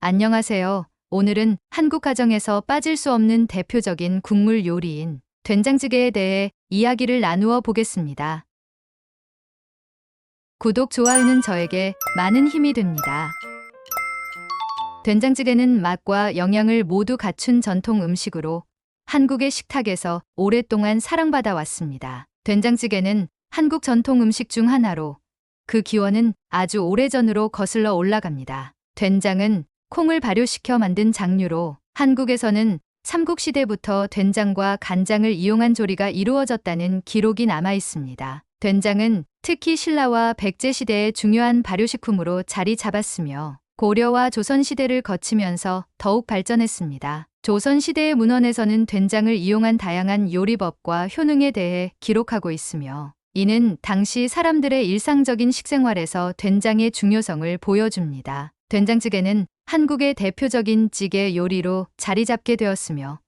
안녕하세요. 오늘은 한국 가정에서 빠질 수 없는 대표적인 국물 요리인 된장찌개에 대해 이야기를 나누어 보겠습니다. 구독, 좋아요는 저에게 많은 힘이 됩니다. 된장찌개는 맛과 영양을 모두 갖춘 전통 음식으로 한국의 식탁에서 오랫동안 사랑받아 왔습니다. 된장찌개는 한국 전통 음식 중 하나로 그 기원은 아주 오래전으로 거슬러 올라갑니다. 된장은 콩을 발효시켜 만든 장류로 한국에서는 삼국시대부터 된장과 간장을 이용한 조리가 이루어졌다는 기록이 남아 있습니다. 된장은 특히 신라와 백제 시대의 중요한 발효식품으로 자리 잡았으며 고려와 조선시대를 거치면서 더욱 발전했습니다. 조선시대의 문헌에서는 된장을 이용한 다양한 요리법과 효능에 대해 기록하고 있으며 이는 당시 사람들의 일상적인 식생활에서 된장의 중요성을 보여줍니다. 된장찌개는 한국의 대표적인 찌개 요리로 자리 잡게 되었으며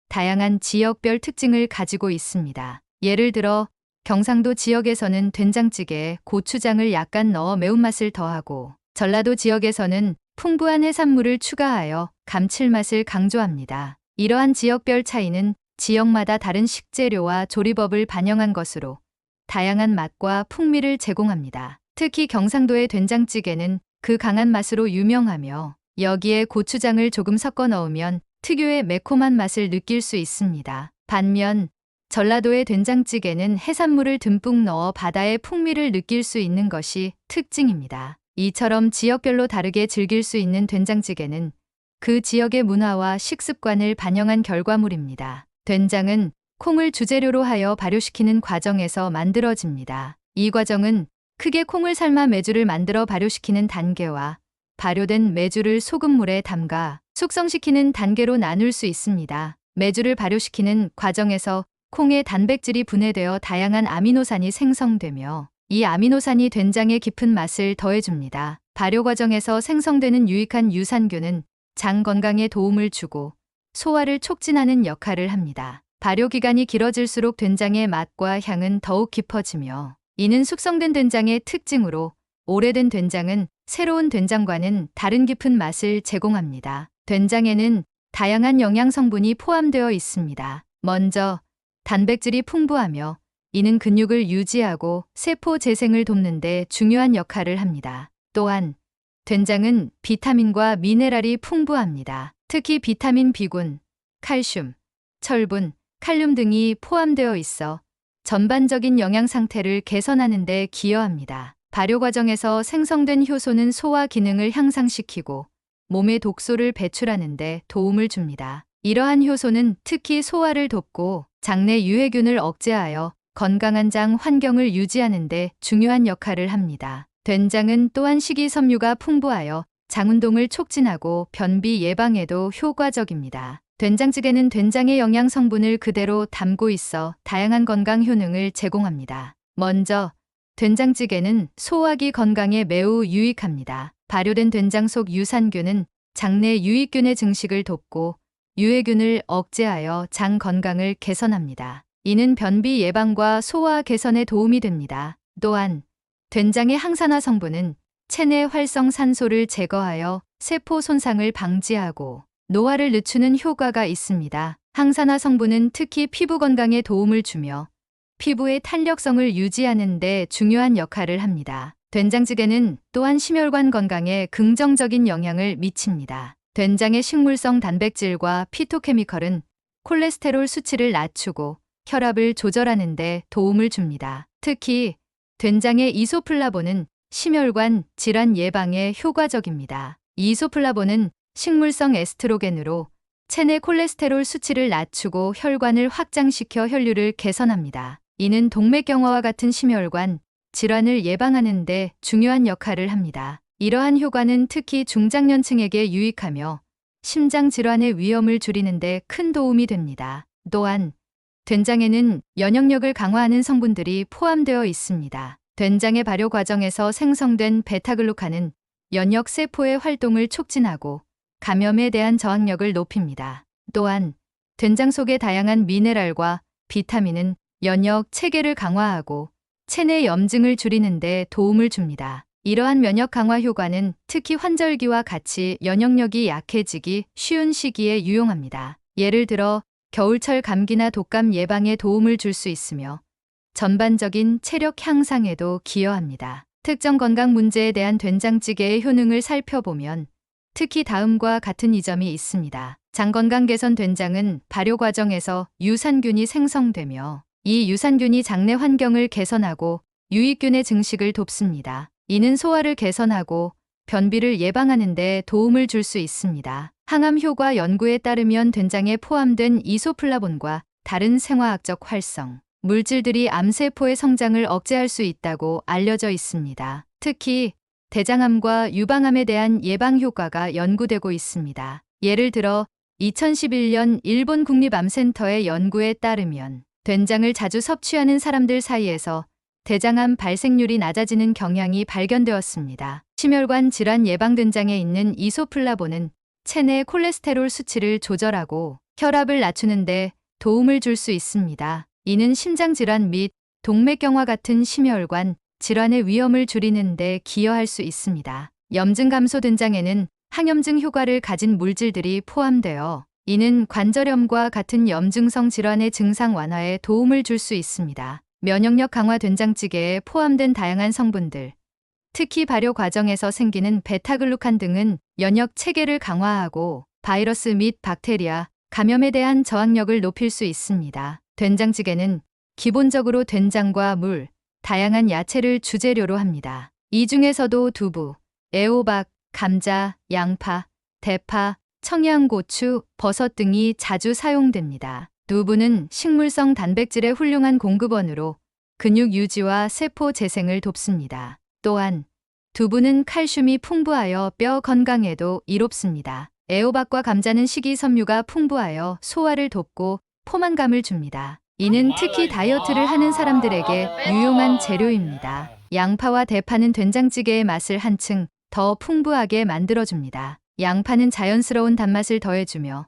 다양한 지역별 특징을 가지고 있습니다. 예를 들어 경상도 지역에서는 된장찌개에 고추장을 약간 넣어 매운맛을 더하고 전라도 지역에서는 풍부한 해산물을 추가하여 감칠맛을 강조합니다. 이러한 지역별 차이는 지역마다 다른 식재료와 조리법을 반영한 것으로 다양한 맛과 풍미를 제공합니다. 특히 경상도의 된장찌개는 그 강한 맛으로 유명하며 여기에 고추장을 조금 섞어 넣으면 특유의 매콤한 맛을 느낄 수 있습니다. 반면 전라도의 된장찌개는 해산물을 듬뿍 넣어 바다의 풍미를 느낄 수 있는 것이 특징입니다. 이처럼 지역별로 다르게 즐길 수 있는 된장찌개는 그 지역의 문화와 식습관을 반영한 결과물입니다. 된장은 콩을 주재료로 하여 발효시키는 과정에서 만들어집니다. 이 과정은 크게 콩을 삶아 메주를 만들어 발효시키는 단계와 발효된 메주를 소금물에 담가 숙성시키는 단계로 나눌 수 있습니다. 메주를 발효시키는 과정에서 콩의 단백질이 분해되어 다양한 아미노산이 생성되며 이 아미노산이 된장의 깊은 맛을 더해줍니다. 발효 과정에서 생성되는 유익한 유산균은 장 건강에 도움을 주고 소화를 촉진하는 역할을 합니다. 발효 기간이 길어질수록 된장의 맛과 향은 더욱 깊어지며 이는 숙성된 된장의 특징으로 오래된 된장은 새로운 된장과는 다른 깊은 맛을 제공합니다. 된장에는 다양한 영양 성분이 포함되어 있습니다. 먼저 단백질이 풍부하며 이는 근육을 유지하고 세포 재생을 돕는 데 중요한 역할을 합니다. 또한 된장은 비타민과 미네랄이 풍부합니다. 특히 비타민 B군, 칼슘, 철분, 칼륨 등이 포함되어 있어 전반적인 영양 상태를 개선하는 데 기여합니다. 발효 과정에서 생성된 효소는 소화 기능을 향상시키고 몸의 독소를 배출하는 데 도움을 줍니다. 이러한 효소는 특히 소화를 돕고 장내 유해균을 억제하여 건강한 장 환경을 유지하는 데 중요한 역할을 합니다. 된장은 또한 식이섬유가 풍부하여 장 운동을 촉진하고 변비 예방에도 효과적입니다. 된장찌개는 된장의 영양 성분을 그대로 담고 있어 다양한 건강 효능을 제공합니다. 먼저 된장찌개는 소화기 건강에 매우 유익합니다. 발효된 된장 속 유산균은 장내 유익균의 증식을 돕고 유해균을 억제하여 장 건강을 개선합니다. 이는 변비 예방과 소화 개선에 도움이 됩니다. 또한 된장의 항산화 성분은 체내 활성산소를 제거하여 세포 손상을 방지하고 노화를 늦추는 효과가 있습니다. 항산화 성분은 특히 피부 건강에 도움을 주며 피부의 탄력성을 유지하는 데 중요한 역할을 합니다. 된장찌개는 또한 심혈관 건강에 긍정적인 영향을 미칩니다. 된장의 식물성 단백질과 피토케미컬은 콜레스테롤 수치를 낮추고 혈압을 조절하는 데 도움을 줍니다. 특히 된장의 이소플라본은 심혈관 질환 예방에 효과적입니다. 이소플라본은 식물성 에스트로겐으로 체내 콜레스테롤 수치를 낮추고 혈관을 확장시켜 혈류를 개선합니다. 이는 동맥경화와 같은 심혈관 질환을 예방하는 데 중요한 역할을 합니다. 이러한 효과는 특히 중장년층에게 유익하며 심장 질환의 위험을 줄이는 데 큰 도움이 됩니다. 또한 된장에는 면역력을 강화하는 성분들이 포함되어 있습니다. 된장의 발효 과정에서 생성된 베타글루칸은 면역 세포의 활동을 촉진하고 감염에 대한 저항력을 높입니다. 또한 된장 속의 다양한 미네랄과 비타민은 면역 체계를 강화하고 체내 염증을 줄이는 데 도움을 줍니다. 이러한 면역 강화 효과는 특히 환절기와 같이 면역력이 약해지기 쉬운 시기에 유용합니다. 예를 들어 겨울철 감기나 독감 예방에 도움을 줄 수 있으며 전반적인 체력 향상에도 기여합니다. 특정 건강 문제에 대한 된장찌개의 효능을 살펴보면 특히 다음과 같은 이점이 있습니다. 장 건강 개선. 된장은 발효 과정에서 유산균이 생성되며 이 유산균이 장내 환경을 개선하고 유익균의 증식을 돕습니다. 이는 소화를 개선하고 변비를 예방하는 데 도움을 줄 수 있습니다. 항암 효과. 연구에 따르면 된장에 포함된 이소플라본과 다른 생화학적 활성 물질들이 암세포의 성장을 억제할 수 있다고 알려져 있습니다. 특히 대장암과 유방암에 대한 예방 효과가 연구되고 있습니다. 예를 들어 2011년 일본 국립암센터의 연구에 따르면 된장을 자주 섭취하는 사람들 사이에서 대장암 발생률이 낮아지는 경향이 발견되었습니다. 심혈관 질환 예방. 된장에 있는 이소플라본은 체내 콜레스테롤 수치를 조절하고 혈압을 낮추는 데 도움을 줄 수 있습니다. 이는 심장 질환 및 동맥경화 같은 심혈관 질환의 위험을 줄이는 데 기여할 수 있습니다. 염증 감소. 된장에는 항염증 효과를 가진 물질들이 포함되어 이는 관절염과 같은 염증성 질환의 증상 완화에 도움을 줄 수 있습니다. 면역력 강화. 된장찌개에 포함된 다양한 성분들, 특히 발효 과정에서 생기는 베타글루칸 등은 면역 체계를 강화하고 바이러스 및 박테리아, 감염에 대한 저항력을 높일 수 있습니다. 된장찌개는 기본적으로 된장과 물, 다양한 야채를 주재료로 합니다. 이 중에서도 두부, 애호박, 감자, 양파, 대파, 청양고추, 버섯 등이 자주 사용됩니다. 두부는 식물성 단백질의 훌륭한 공급원으로 근육 유지와 세포 재생을 돕습니다. 또한 두부는 칼슘이 풍부하여 뼈 건강에도 이롭습니다. 애호박과 감자는 식이섬유가 풍부하여 소화를 돕고 포만감을 줍니다. 이는 특히 다이어트를 하는 사람들에게 유용한 재료입니다. 양파와 대파는 된장찌개의 맛을 한층 더 풍부하게 만들어줍니다. 양파는 자연스러운 단맛을 더해주며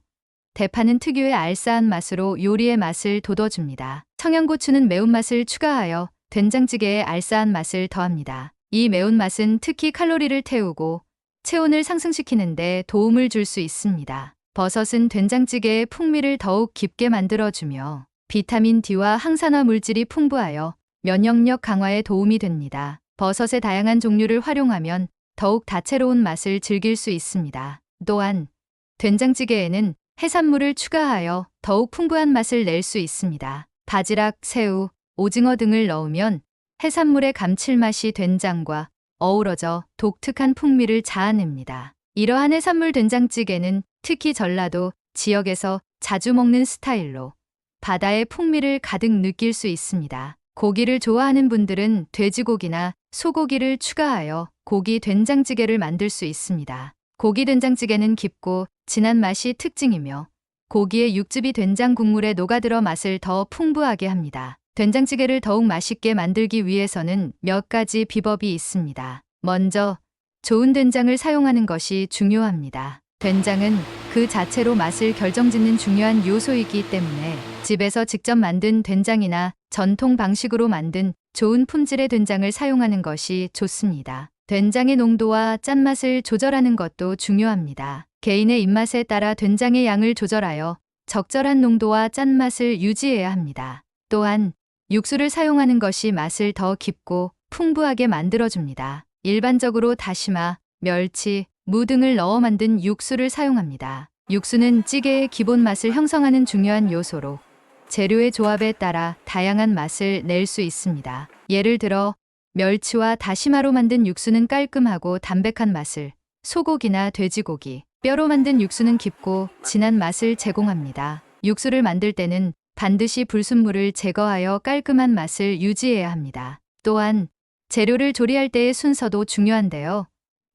대파는 특유의 알싸한 맛으로 요리의 맛을 돋워줍니다. 청양고추는 매운맛을 추가하여 된장찌개의 알싸한 맛을 더합니다. 이 매운맛은 특히 칼로리를 태우고 체온을 상승시키는 데 도움을 줄 수 있습니다. 버섯은 된장찌개의 풍미를 더욱 깊게 만들어주며 비타민 D와 항산화 물질이 풍부하여 면역력 강화에 도움이 됩니다. 버섯의 다양한 종류를 활용하면 더욱 다채로운 맛을 즐길 수 있습니다. 또한 된장찌개에는 해산물을 추가하여 더욱 풍부한 맛을 낼 수 있습니다. 바지락, 새우, 오징어 등을 넣으면 해산물의 감칠맛이 된장과 어우러져 독특한 풍미를 자아냅니다. 이러한 해산물 된장찌개는 특히 전라도 지역에서 자주 먹는 스타일로 바다의 풍미를 가득 느낄 수 있습니다. 고기를 좋아하는 분들은 돼지고기나 소고기를 추가하여 고기 된장찌개를 만들 수 있습니다. 고기 된장찌개는 깊고 진한 맛이 특징이며 고기의 육즙이 된장 국물에 녹아들어 맛을 더 풍부하게 합니다. 된장찌개를 더욱 맛있게 만들기 위해서는 몇 가지 비법이 있습니다. 먼저 좋은 된장을 사용하는 것이 중요합니다. 된장은 그 자체로 맛을 결정짓는 중요한 요소이기 때문에 집에서 직접 만든 된장이나 전통 방식으로 만든 좋은 품질의 된장을 사용하는 것이 좋습니다. 된장의 농도와 짠맛을 조절하는 것도 중요합니다. 개인의 입맛에 따라 된장의 양을 조절하여 적절한 농도와 짠맛을 유지해야 합니다. 또한 육수를 사용하는 것이 맛을 더 깊고 풍부하게 만들어줍니다. 일반적으로 다시마, 멸치, 무 등을 넣어 만든 육수를 사용합니다. 육수는 찌개의 기본 맛을 형성하는 중요한 요소로 재료의 조합에 따라 다양한 맛을 낼 수 있습니다. 예를 들어 멸치와 다시마로 만든 육수는 깔끔하고 담백한 맛을, 소고기나 돼지고기, 뼈로 만든 육수는 깊고 진한 맛을 제공합니다. 육수를 만들 때는 반드시 불순물을 제거하여 깔끔한 맛을 유지해야 합니다. 또한 재료를 조리할 때의 순서도 중요한데요.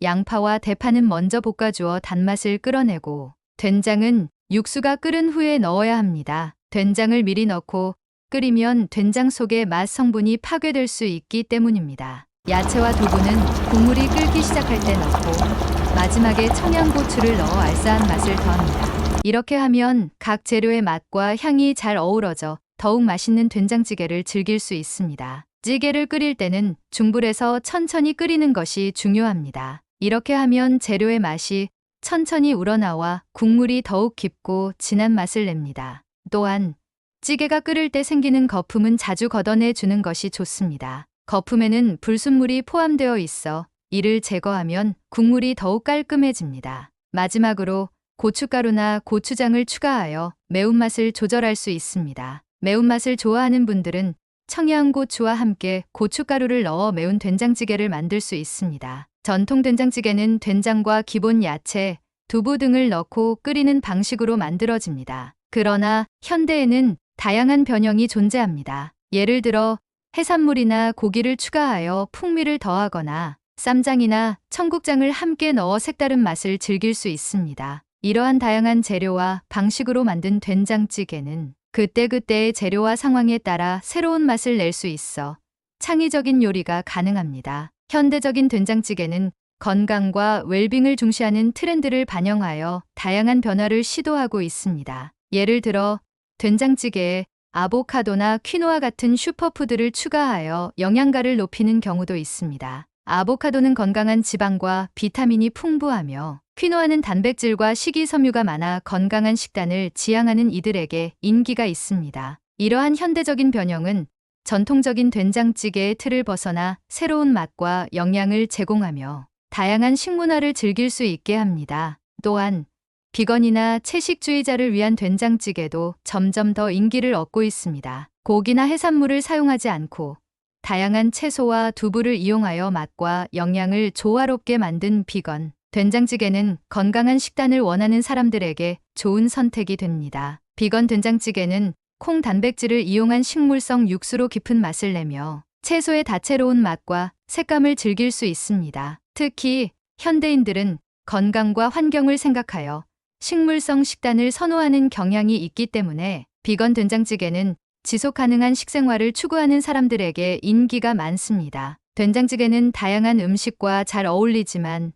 양파와 대파는 먼저 볶아주어 단맛을 끌어내고 된장은 육수가 끓은 후에 넣어야 합니다. 된장을 미리 넣고 끓이면 된장 속의 맛 성분이 파괴될 수 있기 때문입니다. 야채와 두부는 국물이 끓기 시작할 때 넣고 마지막에 청양고추를 넣어 알싸한 맛을 더합니다. 이렇게 하면 각 재료의 맛과 향이 잘 어우러져 더욱 맛있는 된장찌개를 즐길 수 있습니다. 찌개를 끓일 때는 중불에서 천천히 끓이는 것이 중요합니다. 이렇게 하면 재료의 맛이 천천히 우러나와 국물이 더욱 깊고 진한 맛을 냅니다. 또한 찌개가 끓을 때 생기는 거품은 자주 걷어내 주는 것이 좋습니다. 거품에는 불순물이 포함되어 있어 이를 제거하면 국물이 더욱 깔끔해집니다. 마지막으로 고춧가루나 고추장을 추가하여 매운맛을 조절할 수 있습니다. 매운맛을 좋아하는 분들은 청양고추와 함께 고춧가루를 넣어 매운 된장찌개를 만들 수 있습니다. 전통 된장찌개는 된장과 기본 야채, 두부 등을 넣고 끓이는 방식으로 만들어집니다. 그러나 현대에는 다양한 변형이 존재합니다. 예를 들어 해산물이나 고기를 추가하여 풍미를 더하거나 쌈장이나 청국장을 함께 넣어 색다른 맛을 즐길 수 있습니다. 이러한 다양한 재료와 방식으로 만든 된장찌개는 그때그때의 재료와 상황에 따라 새로운 맛을 낼 수 있어 창의적인 요리가 가능합니다. 현대적인 된장찌개는 건강과 웰빙을 중시하는 트렌드를 반영하여 다양한 변화를 시도하고 있습니다. 예를 들어 된장찌개에 아보카도나 퀴노아 같은 슈퍼푸드를 추가하여 영양가를 높이는 경우도 있습니다. 아보카도는 건강한 지방과 비타민이 풍부하며 퀴노아는 단백질과 식이섬유가 많아 건강한 식단을 지향하는 이들에게 인기가 있습니다. 이러한 현대적인 변형은 전통적인 된장찌개의 틀을 벗어나 새로운 맛과 영양을 제공하며 다양한 식문화를 즐길 수 있게 합니다. 또한 비건이나 채식주의자를 위한 된장찌개도 점점 더 인기를 얻고 있습니다. 고기나 해산물을 사용하지 않고 다양한 채소와 두부를 이용하여 맛과 영양을 조화롭게 만든 비건 된장찌개는 건강한 식단을 원하는 사람들에게 좋은 선택이 됩니다. 비건 된장찌개는 콩 단백질을 이용한 식물성 육수로 깊은 맛을 내며 채소의 다채로운 맛과 색감을 즐길 수 있습니다. 특히 현대인들은 건강과 환경을 생각하여 식물성 식단을 선호하는 경향이 있기 때문에 비건 된장찌개는 지속 가능한 식생활을 추구하는 사람들에게 인기가 많습니다. 된장찌개는 다양한 음식과 잘 어울리지만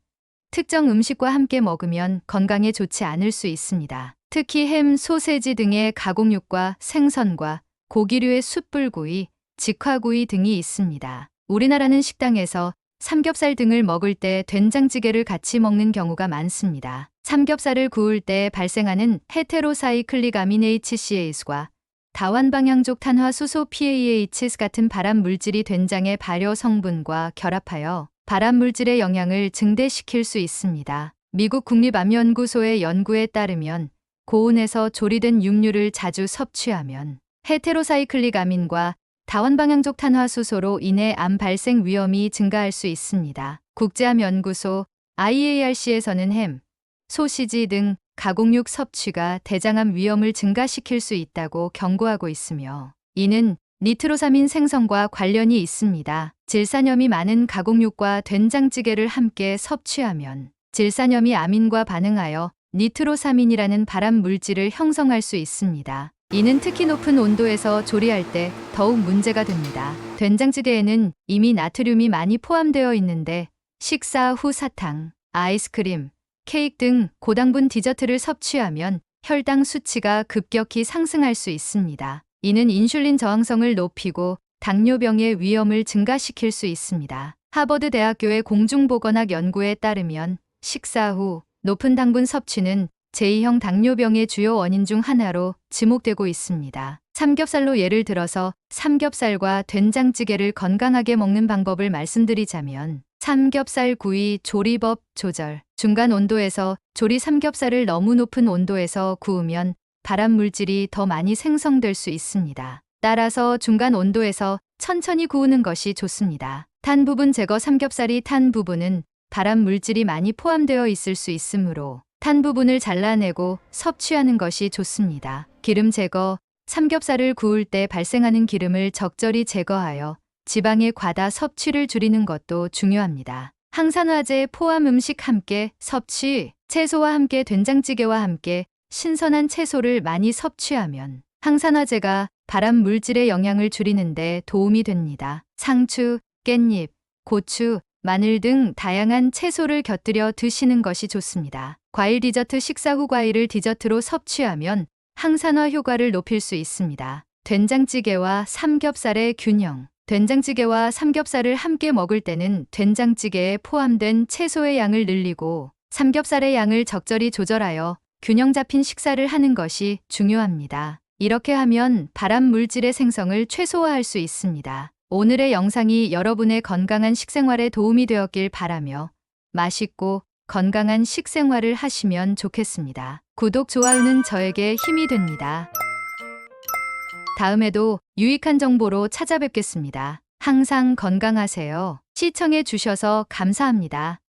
특정 음식과 함께 먹으면 건강에 좋지 않을 수 있습니다. 특히 햄, 소세지 등의 가공육과 생선과 고기류의 숯불구이, 직화구이 등이 있습니다. 우리나라는 식당에서 삼겹살 등을 먹을 때 된장찌개를 같이 먹는 경우가 많습니다. 삼겹살을 구울 때 발생하는 헤테로사이클릭 아민 HCAS과 다완방향족 탄화수소 PAH 같은 발암 물질이 된장의 발효 성분과 결합하여 발암 물질의 영향을 증대시킬 수 있습니다. 미국 국립암연구소의 연구에 따르면 고온에서 조리된 육류를 자주 섭취하면 헤테로사이클릭 아민과 다원방향족 탄화수소로 인해 암 발생 위험이 증가할 수 있습니다. 국제암연구소 IARC에서는 햄, 소시지 등 가공육 섭취가 대장암 위험을 증가시킬 수 있다고 경고하고 있으며 이는 니트로사민 생성과 관련이 있습니다. 질산염이 많은 가공육과 된장찌개를 함께 섭취하면 질산염이 아민과 반응하여 니트로사민이라는 발암 물질을 형성할 수 있습니다. 이는 특히 높은 온도에서 조리할 때 더욱 문제가 됩니다. 된장찌개에는 이미 나트륨이 많이 포함되어 있는데 식사 후 사탕, 아이스크림, 케이크 등 고당분 디저트를 섭취하면 혈당 수치가 급격히 상승할 수 있습니다. 이는 인슐린 저항성을 높이고 당뇨병의 위험을 증가시킬 수 있습니다. 하버드 대학교의 공중보건학 연구에 따르면 식사 후 높은 당분 섭취는 제2형 당뇨병의 주요 원인 중 하나로 지목되고 있습니다. 삼겹살로 예를 들어서 삼겹살과 된장찌개를 건강하게 먹는 방법을 말씀드리자면 삼겹살 구이 조리법 조절. 중간 온도에서 조리 삼겹살을 너무 높은 온도에서 구우면 발암 물질이 더 많이 생성될 수 있습니다. 따라서 중간 온도에서 천천히 구우는 것이 좋습니다. 탄 부분 제거. 삼겹살이 탄 부분은 발암 물질이 많이 포함되어 있을 수 있으므로 탄 부분을 잘라내고 섭취하는 것이 좋습니다. 기름 제거. 삼겹살을 구울 때 발생하는 기름을 적절히 제거하여 지방의 과다 섭취를 줄이는 것도 중요합니다. 항산화제 포함 음식 함께 섭취. 채소와 함께 된장찌개와 함께 신선한 채소를 많이 섭취하면 항산화제가 발암 물질의 영향을 줄이는 데 도움이 됩니다. 상추, 깻잎, 고추, 마늘 등 다양한 채소를 곁들여 드시는 것이 좋습니다. 과일 디저트. 식사 후 과일을 디저트로 섭취하면 항산화 효과를 높일 수 있습니다. 된장찌개와 삼겹살의 균형. 된장찌개와 삼겹살을 함께 먹을 때는 된장찌개에 포함된 채소의 양을 늘리고 삼겹살의 양을 적절히 조절하여 균형 잡힌 식사를 하는 것이 중요합니다. 이렇게 하면 발암 물질의 생성을 최소화할 수 있습니다. 오늘의 영상이 여러분의 건강한 식생활에 도움이 되었길 바라며 맛있고 건강한 식생활을 하시면 좋겠습니다. 구독, 좋아요는 저에게 힘이 됩니다. 다음에도 유익한 정보로 찾아뵙겠습니다. 항상 건강하세요. 시청해 주셔서 감사합니다.